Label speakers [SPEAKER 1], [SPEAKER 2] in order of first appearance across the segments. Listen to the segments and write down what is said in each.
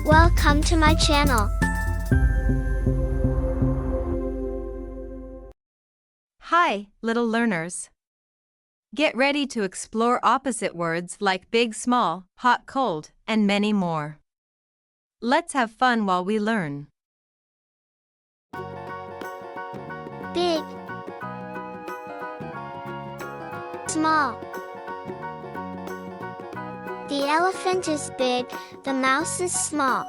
[SPEAKER 1] Welcome to my channel.
[SPEAKER 2] Hi, little learners. Get ready to explore opposite words like big, small, hot, cold, and many more. Let's have fun while we learn.
[SPEAKER 1] Big, small. The elephant is big, the mouse is small.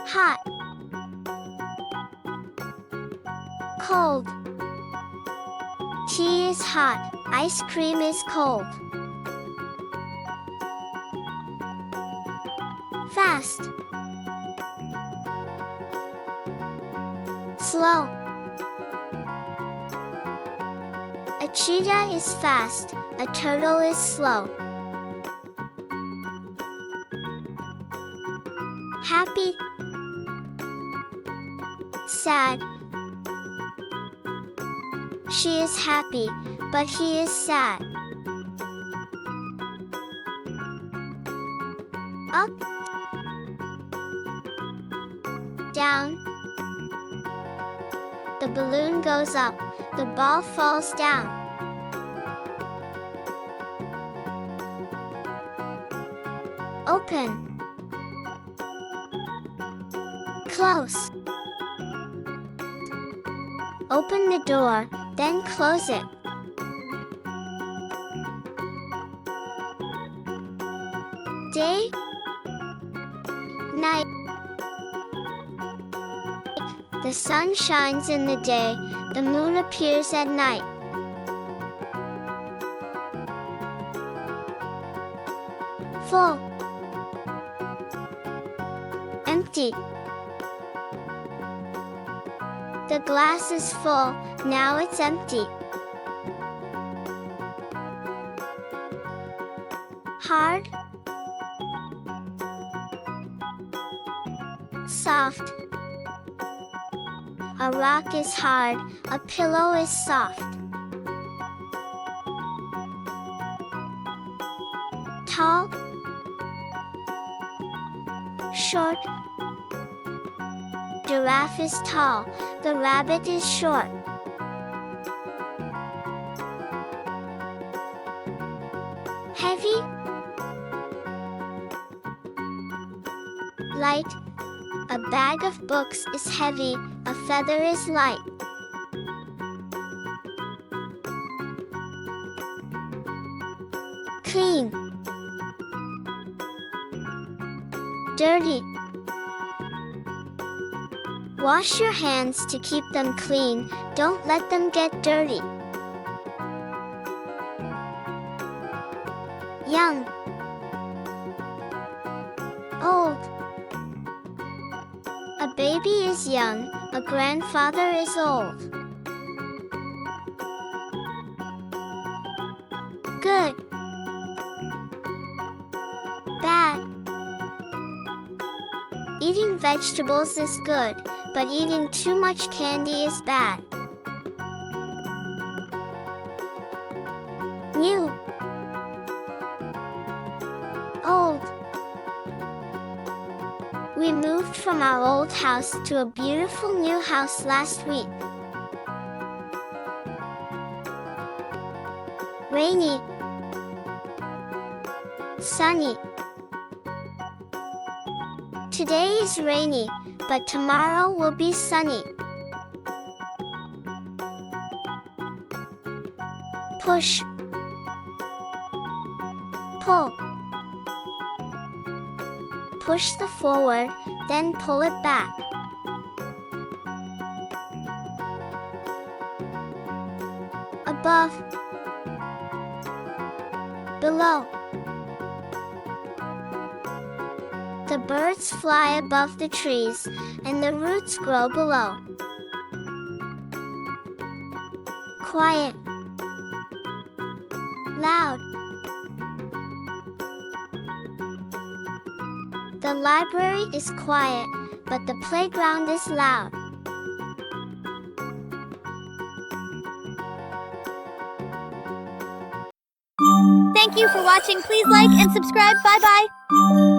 [SPEAKER 1] Hot, cold. Tea is hot, ice cream is cold. Fast, slow. A cheetah is fast, a turtle is slow. Happy, sad. She is happy, but he is sad. Up, down. The balloon goes up, the ball falls down. Open, close. Open the door, then close it. Day, night. The sun shines in the day, the moon appears at night. Full, empty. The glass is full, now it's empty. Hard, soft. A rock is hard, a pillow is soft. Tall, short. Giraffe is tall, the rabbit is short. Heavy, light. A bag of books is heavy, a feather is light. Clean, dirty. Wash your hands to keep them clean, don't let them get dirty. Young, old. A baby is young, a grandfather is old. Good, bad. Eating vegetables is good, but eating too much candy is bad. New, old. We moved from our old house to a beautiful new house last week. Rainy, sunny. Today is rainy, but tomorrow will be sunny. Push, pull. Push the forward, then pull it back. Above, below. The birds fly above the trees, and the roots grow below. Quiet, loud. The library is quiet, but the playground is loud.
[SPEAKER 3] Thank you for watching. Please like and subscribe. Bye bye.